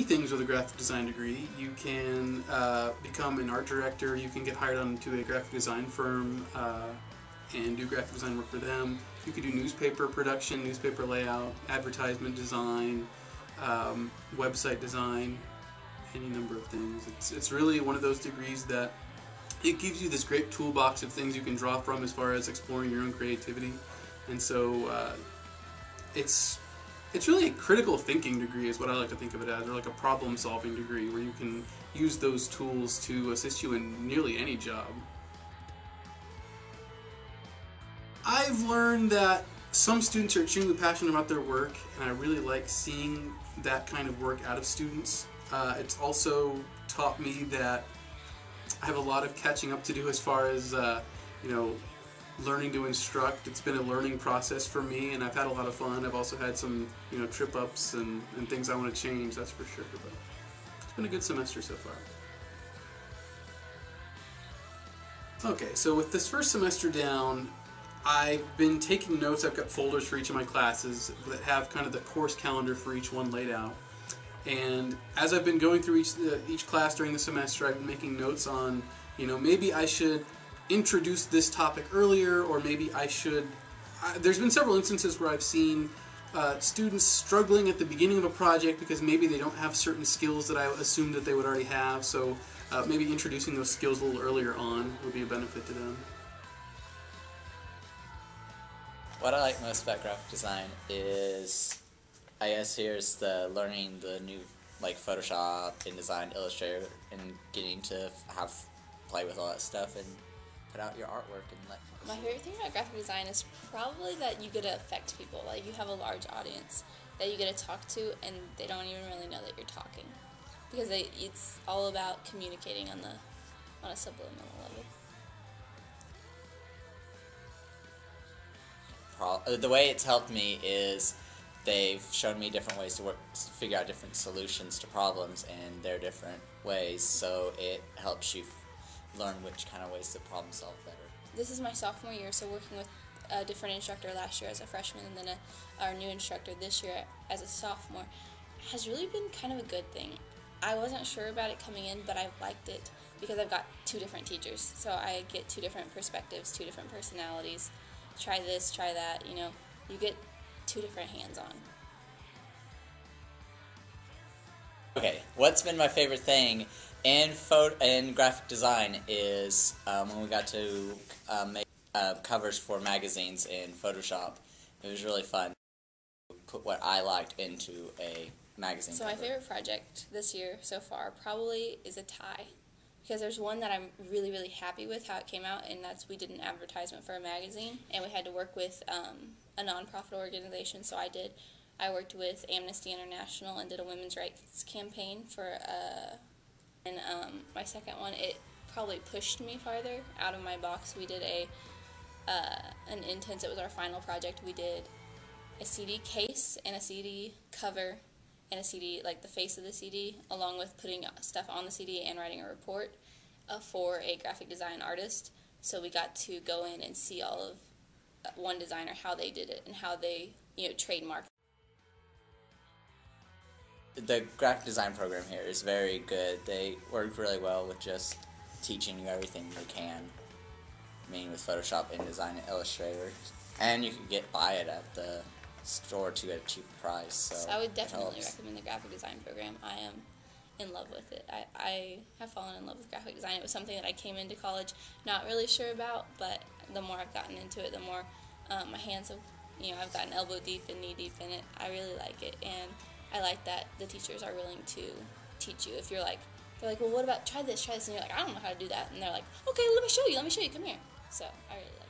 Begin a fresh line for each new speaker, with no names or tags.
things with a graphic design degree. You can become an art director, you can get hired onto a graphic design firm and do graphic design work for them. You could do newspaper production, newspaper layout, advertisement design, website design, any number of things. It's really one of those degrees that it gives you this great toolbox of things you can draw from as far as exploring your own creativity. And so it's really a critical thinking degree is what I like to think of it as, or like a problem solving degree where you can use those tools to assist you in nearly any job. I've learned that some students are extremely passionate about their work, and I really like seeing that kind of work out of students. It's also taught me that I have a lot of catching up to do as far as learning to instruct. It's been a learning process for me, and I've had a lot of fun. I've also had some trip-ups and things I want to change, that's for sure. But it's been a good semester so far. Okay, so with this first semester down, I've been taking notes. I've got folders for each of my classes that have kind of the course calendar for each one laid out. And as I've been going through each class during the semester, I've been making notes on, maybe I should introduce this topic earlier, or maybe I should... there's been several instances where I've seen students struggling at the beginning of a project because maybe they don't have certain skills that I assumed that they would already have, so maybe introducing those skills a little earlier on would be a benefit to them.
What I like most about graphic design is, I guess here's the learning the new Photoshop, InDesign, Illustrator, and getting to play with all that stuff and put out your artwork and let.
My favorite thing about graphic design is probably that you get to affect people. Like, you have a large audience that you get to talk to, and they don't even really know that you're talking, because it's all about communicating on a subliminal level.
The way it's helped me is they've shown me different ways to figure out different solutions to problems in their different ways, so it helps you learn which kind of ways to problem solve better.
This is my sophomore year, so working with a different instructor last year as a freshman and then our new instructor this year as a sophomore has really been kind of a good thing. I wasn't sure about it coming in, but I've liked it because I've got two different teachers, so I get two different perspectives, two different personalities. Try this, try that, you get two different hands-on.
Okay, what's been my favorite thing in graphic design is when we got to make covers for magazines in Photoshop. It was really fun to put what I liked into a magazine
So
cover.
my favorite project this year so far probably is a tie. Because there's one that I'm really, really happy with how it came out, and that's we did an advertisement for a magazine, and we had to work with a nonprofit organization, so I worked with Amnesty International and did a women's rights campaign for, and my second one, it probably pushed me farther out of my box. We did an intense, it was our final project, we did a CD case and a CD cover, and a CD, like the face of the CD, along with putting stuff on the CD and writing a report for a graphic design artist. So we got to go in and see all of one designer, how they did it, and how they, trademarked.
The graphic design program here is very good. They work really well with just teaching you everything they can, meaning with Photoshop, InDesign, and Illustrator. And you can buy it at the store too at a cheap price. So
I would definitely recommend the graphic design program. I am in love with it. I have fallen in love with graphic design. It was something that I came into college not really sure about, but the more I've gotten into it, the more my hands have, I've gotten elbow deep and knee deep in it. I really like it, and I like that the teachers are willing to teach you. If you're like, they're like, well, what about try this, and you're like, I don't know how to do that, and they're like, okay, let me show you, come here. So I really like it.